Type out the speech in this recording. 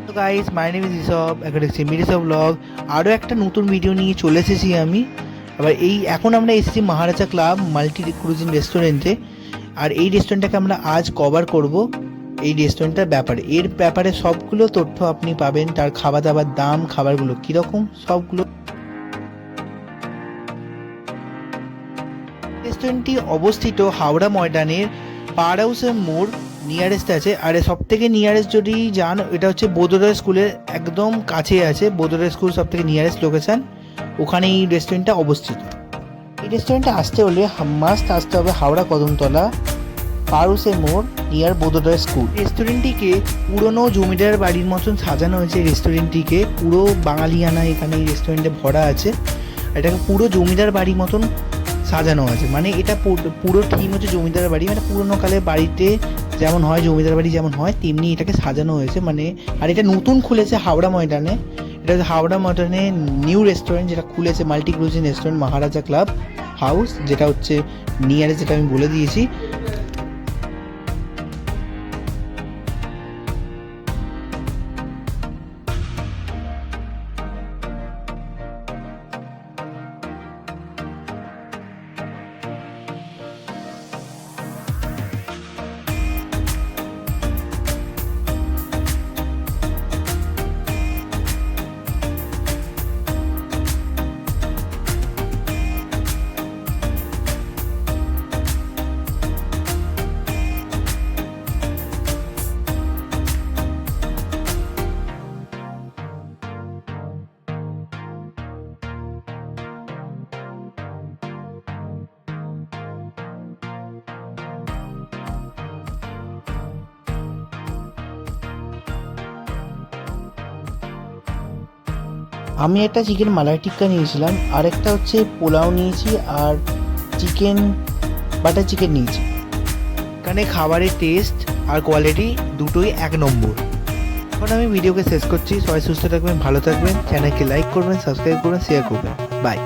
তো guys, my name is Rishabh, এখন দেখছি মিরিসব ব্লগ। আরও একটা নতুন ভিডিও নিয়ে চলে এসেছি আমি। এবার এখন আমরা এসেছি মহারাজা ক্লাব মাল্টি ক্রুজিন রেস্টুরেন্টে। আর এই রেস্টুরেন্টটাকে আমরা আজ কভার করব। এই রেস্টুরেন্টটার ব্যাপারে সবগুলো তথ্য আপনি পাবেন, তার খাওয়া দাওয়ার দাম, খাবারগুলো কীরকম, সবগুলো। রেস্টুরেন্টটি অবস্থিত হাওড়া ময়দানের পাওয়ার হাউসের মোড় নিয়ারেস্ট আছে। আর সব থেকে নিয়ারেস্ট যদি যান, এটা হচ্ছে বোধোদয় স্কুলের একদম কাছে আছে। বোধোদয় স্কুল সব থেকে নিয়ারেস্ট লোকেশান, ওখানে এই রেস্টুরেন্টটা অবস্থিত। এই রেস্টুরেন্টে আসতে হলে মাস্ট আসতে হবে হাওড়া কদমতলা পাওয়ার হাউসের মোড় নিয়ার বোধোদয় স্কুল। রেস্টুরেন্টটিকে পুরনো জমিদার বাড়ির মতন সাজানো হয়েছে। রেস্টুরেন্টটিকে পুরো বাঙালিয়ানা এখানে এই রেস্টুরেন্টে ভরা আছে। এটাকে পুরো জমিদার বাড়ির মতন সাজানো আছে, মানে এটা পুরো থিম হচ্ছে জমিদার বাড়ি। মানে পুরোনো কালে বাড়িতে যেমন হয়, জমিদার বাড়ি যেমন হয়, তেমনি এটাকে সাজানো হয়েছে। মানে আর এটা নতুন খুলেছে হাওড়া ময়দানে। এটা হচ্ছে হাওড়া ময়দানে নিউ রেস্টুরেন্ট যেটা খুলেছে, মাল্টি ক্রুজিন রেস্টুরেন্ট মহারাজা ক্লাব হাউস, যেটা হচ্ছে নিয়ারেস্ট, যেটা আমি বলে দিয়েছি। আমি একটা চিকেন মালাই টিক্কা নিয়েছিলাম, আর একটা হচ্ছে পোলাও নিয়েছি, আর চিকেন বাটার চিকেন নিয়েছি। এখানে খাবারের টেস্ট আর কোয়ালিটি দুটোই 1 নম্বর। এখন আমি ভিডিওকে শেষ করছি। সবাই সুস্থ থাকবেন, ভালো থাকবেন, চ্যানেলকে লাইক করবেন, সাবস্ক্রাইব করবেন, শেয়ার করবেন। বাই।